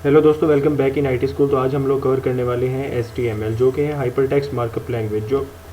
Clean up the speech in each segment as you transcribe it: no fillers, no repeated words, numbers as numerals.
Hello दोस्तों, welcome back in IT school. तो आज हम लोग कवर करने वाले हैं HTML, जो कि है हाइपर टेक्स्ट मार्कअप लैंग्वेज,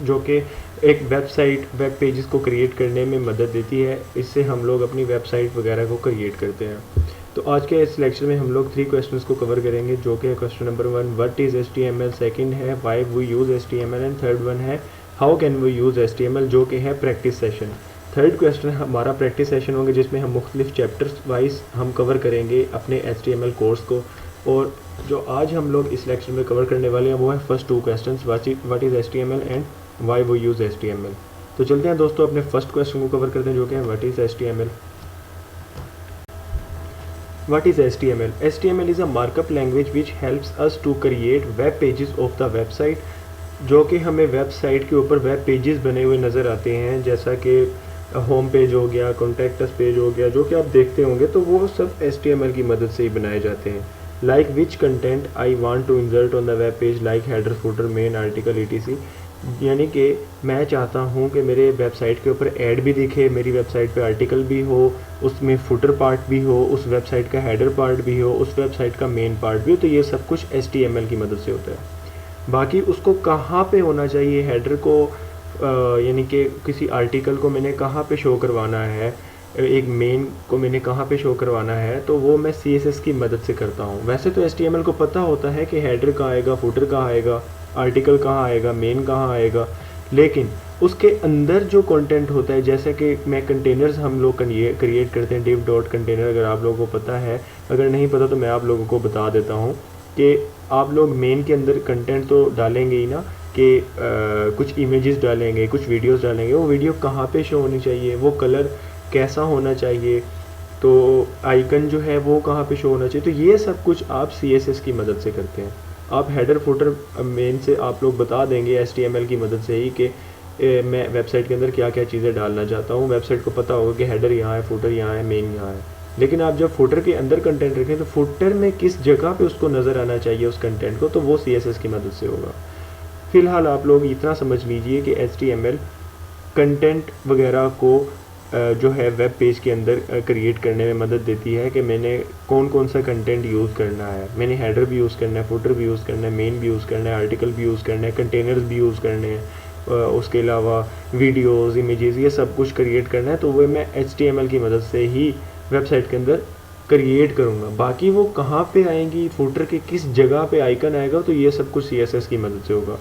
जो कि एक वेब पेजेस को क्रिएट करने में मदद देती है। इससे हम लोग अपनी वेबसाइट वगैरह को क्रिएट करते हैं। तो आज के इस लेक्चर में हम लोग 3 क्वेश्चंस को कवर करेंगे, जो कि question number 1 what is HTML, second है why we use HTML and third one है how can we use HTML, जो कि है प्रैक्टिस सेशन। थर्ड क्वेश्चन हमारा प्रैक्टिस सेशन होंगे, जिसमें हम मुख्तलिफ चैप्टर्स वाइज हम कवर करेंगे अपने HTML कोर्स को। और जो आज हम लोग इस लेक्चर में कवर करने वाले हैं वो है first 2 questions, what is HTML and why we use HTML। तो चलते हैं दोस्तों, अपने फर्स्ट क्वेश्चन को कवर करते हैं, जो कि है what is HTML। What is HTML? HTML is a markup language which helps us to create web pages of the website, जो कि हमें वेबसाइट के ऊपर वेब पेजेस बने हुए नज़र आते हैं, जैसा कि होम पेज हो गया, कॉन्टैक्ट पेज हो गया, जो कि आप देखते होंगे। तो वो सब HTML की मदद से ही बनाए जाते हैं। Like which content I want to insert on the web page, like header, footer, main, article, etc। यानी कि मैं चाहता हूँ कि मेरे वेबसाइट के ऊपर ऐड भी दिखे, मेरी वेबसाइट पे आर्टिकल भी हो, उसमें फुटर पार्ट भी हो, उस वेबसाइट का हेडर पार्ट भी हो, उस वेबसाइट का मेन पार्ट भी हो। तो ये सब कुछ HTML की मदद से होता है। बाकी उसको कहाँ पे होना चाहिए, हेडर को यानी कि किसी आर्टिकल को मैंने कहाँ पे शो करवाना है, एक मेन को मैंने कहाँ पे शो करवाना है, तो वो मैं CSS की मदद से करता हूँ। वैसे तो HTML को पता होता है कि हेडर कहाँ आएगा, फुटर कहाँ आएगा, आर्टिकल कहाँ आएगा, मेन कहाँ आएगा, लेकिन उसके अंदर जो कंटेंट होता है, जैसे कि मैं कंटेनर्स हम लोग क्रिएट करते हैं, div डॉट कंटेनर, अगर आप लोगों को पता है। अगर नहीं पता तो मैं आप लोगों को बता देता हूँ कि आप लोग मेन के अंदर कंटेंट तो डालेंगे ही ना, कि कुछ इमेजेस डालेंगे, कुछ वीडियोस डालेंगे। वो वीडियो कहाँ पे शो होनी चाहिए, वो कलर कैसा होना चाहिए, तो आइकन जो है वो कहाँ पे शो होना चाहिए। तो ये सब कुछ आप CSS की मदद से करते हैं। आप हेडर, फुटर, मेन से आप लोग बता देंगे HTML की मदद से ही कि मैं वेबसाइट के अंदर क्या क्या चीज़ें डालना चाहता हूँ। वेबसाइट को पता होगा कि हेडर यहाँ है, फुटर यहाँ है, मेन यहाँ है। लेकिन आप जब फुटर के अंदर कंटेंट रखें तो फुटर में किस जगह पे उसको नज़र आना चाहिए उस कंटेंट को, तो वो CSS की मदद से होगा। फ़िलहाल आप लोग इतना समझ लीजिए कि HTML कंटेंट वगैरह को जो है वेब पेज के अंदर क्रिएट करने में मदद देती है कि मैंने कौन कौन सा कंटेंट यूज़ करना है। मैंने हेडर भी यूज़ करना है, फुटर भी यूज़ करना है, मेन भी यूज़ करना है, आर्टिकल भी यूज़ करना है, कंटेनर्स भी यूज़ करने हैं, उसके अलावा वीडियोज़, इमेजेस, ये सब कुछ क्रिएट करना है। तो वो मैं HTML की मदद से ही वेबसाइट के अंदर क्रिएट करूँगा। बाकी वो कहाँ पे आएंगी, फुटर के किस जगह पे आइकन आएगा, तो ये सब कुछ CSS की मदद से होगा।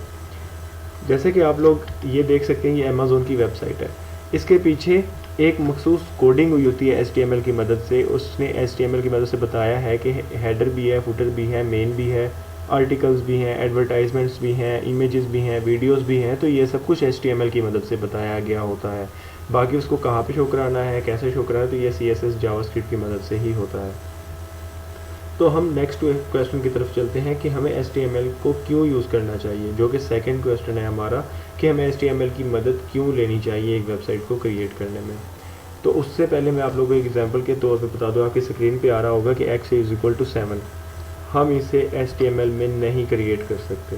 जैसे कि आप लोग ये देख सकते हैं, ये अमेज़ोन की वेबसाइट है। इसके पीछे एक मखसूस कोडिंग हुई होती है HTML की मदद से। उसने HTML की मदद से बताया है कि हेडर भी है, फुटर भी है, मेन भी है, आर्टिकल्स भी हैं, एडवर्टाइजमेंट्स भी हैं, इमेजेस भी हैं, वीडियोस भी हैं। तो ये सब कुछ HTML की मदद से बताया गया होता है। बाकी उसको कहाँ पे शो कराना है, कैसे शो कराना है, तो ये CSS जावास्क्रिप्ट की मदद से ही होता है। तो हम नेक्स्ट क्वेश्चन की तरफ चलते हैं कि हमें HTML को क्यों यूज़ करना चाहिए, जो कि सेकंड क्वेश्चन है हमारा, कि हमें HTML की मदद क्यों लेनी चाहिए एक वेबसाइट को क्रिएट करने में। तो उससे पहले मैं आप लोगों को एक एग्जांपल के तौर पे बता दूं, आपकी स्क्रीन पे आ रहा होगा कि x = 7। हम इसे HTML में नहीं क्रिएट कर सकते,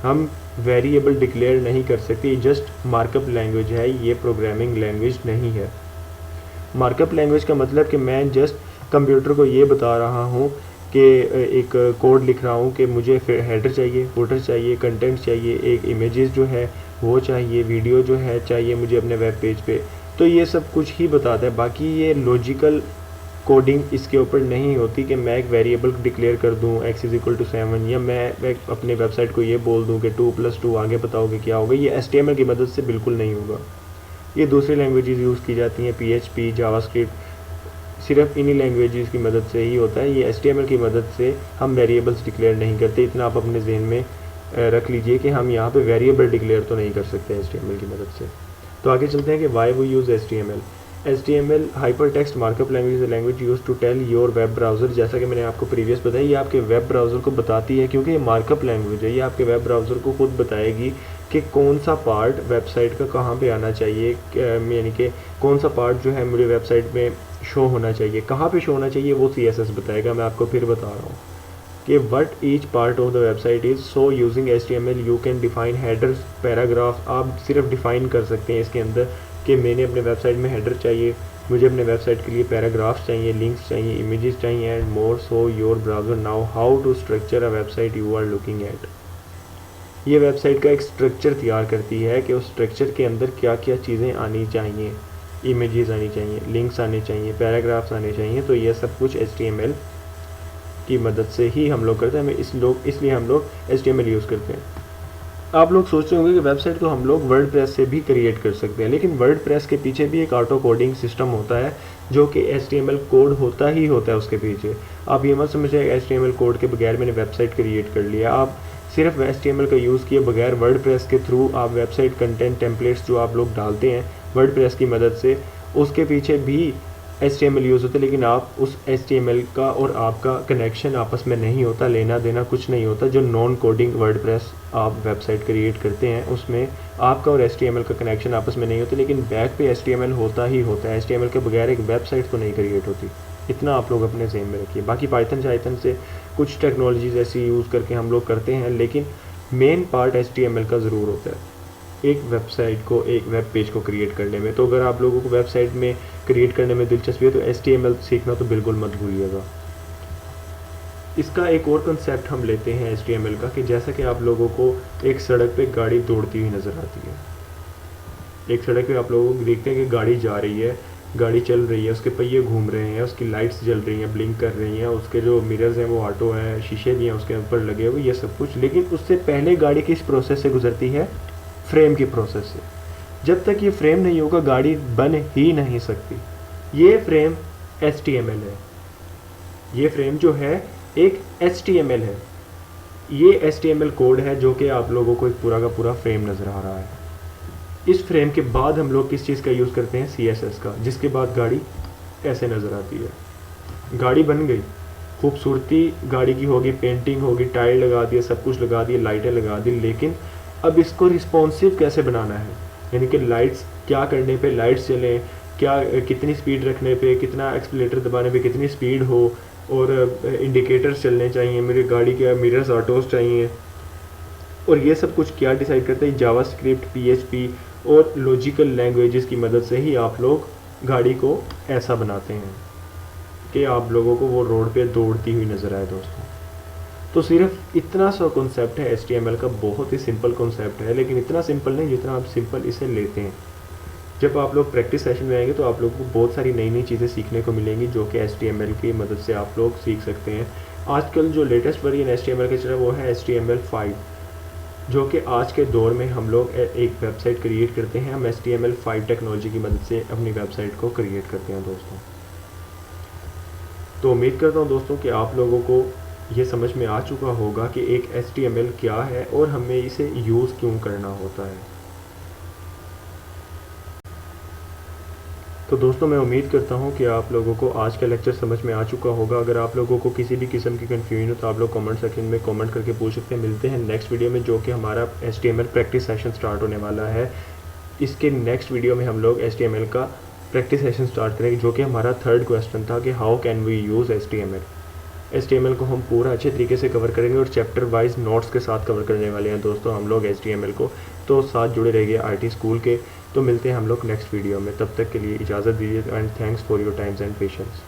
हम वेरिएबल डिक्लेयर नहीं कर सकते। ये जस्ट मार्कअप लैंग्वेज है, ये प्रोग्रामिंग लैंग्वेज नहीं है। मार्कअप लैंग्वेज का मतलब कि मैं जस्ट कंप्यूटर को ये बता रहा हूँ कि एक कोड लिख रहा हूँ कि मुझे हेडर चाहिए, फुटर चाहिए, कंटेंट चाहिए, एक इमेजेस जो है वो चाहिए, वीडियो जो है चाहिए मुझे अपने वेब पेज पे। तो ये सब कुछ ही बताता है। बाकी ये लॉजिकल कोडिंग इसके ऊपर नहीं होती कि मैं एक वेरिएबल डिक्लेयर कर दूं x = 7, या मैं अपने वेबसाइट को ये बोल दूं कि 2 + 2 आगे बताओगे क्या होगा। ये HTML की मदद से बिल्कुल नहीं होगा। ये दूसरी लैंग्वेजेस यूज़ की जाती हैं, PHP, जावास्क्रिप्ट, सिर्फ इन्हीं लैंग्वेजेस की मदद से ही होता है। ये HTML की मदद से हम वेरिएबल्स डिक्लेयर नहीं करते। इतना आप अपने जहन में रख लीजिए कि हम यहाँ पे वेरिएबल डिक्लेयर तो नहीं कर सकते HTML की मदद से। तो आगे चलते हैं कि why we use HTML। HTML hyper text markup language, language use to tell your web browser. जैसा कि मैंने आपको प्रीवियस बताया, ये आपके वेब ब्राउज़र को बताती है, क्योंकि ये मार्कअप लैंग्वेज है। ये आपके वेब ब्राउज़र को खुद बताएगी कि कौन सा पार्ट वेबसाइट का कहाँ पे आना चाहिए, यानी कि कौन सा पार्ट जो है मुझे वेबसाइट में शो होना चाहिए, कहाँ पे शो होना चाहिए, वो CSS बताएगा। मैं आपको फिर बता रहा हूँ कि what each part of the website is. So using HTML you can define headers, paragraph. आप सिर्फ डिफाइन कर सकते हैं इसके अंदर कि मैंने अपने वेबसाइट में हेडर चाहिए, मुझे अपने वेबसाइट के लिए पैराग्राफ्स चाहिए, लिंक्स चाहिए, इमेजेस चाहिए and more, so your browser now how to structure a website you are looking at. ये वेबसाइट का एक स्ट्रक्चर तैयार करती है कि उस स्ट्रक्चर के अंदर क्या क्या चीज़ें आनी चाहिए, इमेजेस आनी चाहिए, लिंक्स आने चाहिए, पैराग्राफ्स आने चाहिए। तो ये सब कुछ HTML की मदद से ही हम लोग करते हैं। इसलिए हम लोग HTML यूज़ करते हैं। आप लोग सोचते होंगे कि वेबसाइट को हम लोग वर्डप्रेस से भी क्रिएट कर सकते हैं, लेकिन वर्डप्रेस के पीछे भी एक ऑटो कोडिंग सिस्टम होता है जो कि HTML कोड होता है उसके पीछे। आप ये मत समझिए HTML कोड के बगैर मैंने वेबसाइट क्रिएट कर लिया। आप सिर्फ HTML का यूज़ किए बगैर वर्डप्रेस के थ्रू आप वेबसाइट कंटेंट टेम्पलेट्स जो आप लोग डालते हैं वर्डप्रेस की मदद से, उसके पीछे भी HTML यूज़ होता है, लेकिन आप उस HTML का और आपका कनेक्शन आपस में नहीं होता, लेना देना कुछ नहीं होता। जो नॉन कोडिंग वर्डप्रेस आप वेबसाइट क्रिएट करते हैं उसमें आपका और HTML का कनेक्शन आपस में नहीं होता, लेकिन बैक पे HTML होता ही होता है। HTML के बगैर एक वेबसाइट तो नहीं क्रिएट होती। इतना आप लोग अपने ज़हन में रखिए। बाकी पाइथन से कुछ टेक्नोलॉजीज़ ऐसी यूज़ करके हम लोग करते हैं, लेकिन मेन पार्ट HTML का ज़रूर होता है एक वेबसाइट को, एक वेब पेज को क्रिएट करने में। तो अगर आप लोगों को वेबसाइट में क्रिएट करने में दिलचस्पी है तो HTML सीखना तो बिल्कुल मत भूलिएगा। इसका एक और कंसेप्ट हम लेते हैं HTML का, कि जैसा कि आप लोगों को एक सड़क पे गाड़ी दौड़ती हुई नज़र आती है। एक सड़क पे आप लोगों को देखते हैं कि गाड़ी जा रही है, गाड़ी चल रही है, उसके पहिए घूम रहे हैं, उसकी लाइट्स जल रही हैं, ब्लिंक कर रही हैं, उसके जो मिरर्स हैं वो ऑटो हैं, शीशे भी हैं उसके ऊपर लगे हुए, ये सब कुछ। लेकिन उससे पहले गाड़ी किस प्रोसेस से गुजरती है? फ्रेम की प्रोसेस से। जब तक ये फ्रेम नहीं होगा गाड़ी बन ही नहीं सकती। ये फ्रेम HTML है। ये फ्रेम जो है एक HTML है। ये HTML कोड है जो कि आप लोगों को एक पूरा का पूरा फ्रेम नज़र आ रहा है। इस फ्रेम के बाद हम लोग किस चीज़ का यूज़ करते हैं? CSS का, जिसके बाद गाड़ी ऐसे नज़र आती है। गाड़ी बन गई, खूबसूरती गाड़ी की होगी, पेंटिंग होगी, टायर लगा दिया, सब कुछ लगा दिया, लाइटें लगा दी, लेकिन अब इसको रिस्पॉन्सिव कैसे बनाना है? यानी कि लाइट्स क्या करने पे लाइट्स चलें, क्या कितनी स्पीड रखने पे, कितना एक्सीलरेटर दबाने पे कितनी स्पीड हो, और इंडिकेटर्स चलने चाहिए, मेरी गाड़ी के मिरर्स ऑटोज चाहिए, और ये सब कुछ क्या डिसाइड करते हैं? जावास्क्रिप्ट, PHP और लॉजिकल लैंग्वेजेस की मदद से ही आप लोग गाड़ी को ऐसा बनाते हैं कि आप लोगों को वो रोड पे दौड़ती हुई नज़र आए दोस्तों। तो सिर्फ इतना सा कॉन्सेप्ट है HTML का, बहुत ही सिंपल कॉन्सेप्ट है, लेकिन इतना सिंपल नहीं जितना आप सिंपल इसे लेते हैं। जब आप लोग प्रैक्टिस सेशन में आएंगे तो आप लोगों को बहुत सारी नई नई चीज़ें सीखने को मिलेंगी जो कि HTML की मदद से आप लोग सीख सकते हैं। आजकल जो लेटेस्ट वर्जन HTML का चल रहा है वो है HTML5, जो कि आज के दौर में हम लोग एक वेबसाइट क्रिएट करते हैं, हम HTML5 टेक्नोलॉजी की मदद से अपनी वेबसाइट को क्रिएट करते हैं दोस्तों। तो उम्मीद करता हूँ दोस्तों कि आप लोगों को ये समझ में आ चुका होगा कि एक HTML क्या है और हमें इसे यूज़ क्यों करना होता है। तो दोस्तों मैं उम्मीद करता हूँ कि आप लोगों को आज का लेक्चर समझ में आ चुका होगा। अगर आप लोगों को किसी भी किस्म की कन्फ्यूजन हो तो आप लोग कमेंट सेक्शन में कमेंट करके पूछ सकते हैं। मिलते हैं नेक्स्ट वीडियो में, जो कि हमारा HTML प्रैक्टिस सेशन स्टार्ट होने वाला है। इसके नेक्स्ट वीडियो में हम लोग HTML का प्रैक्टिस सेशन स्टार्ट करेंगे, जो कि हमारा थर्ड क्वेश्चन था कि how can we use HTML को हम पूरा अच्छे तरीके से कवर करेंगे और चैप्टर वाइज नोट्स के साथ कवर करने वाले हैं दोस्तों हम लोग HTML को। तो साथ जुड़े रहिए IT स्कूल के। तो मिलते हैं हम लोग नेक्स्ट वीडियो में, तब तक के लिए इजाज़त दीजिए and thanks for your time's and patience.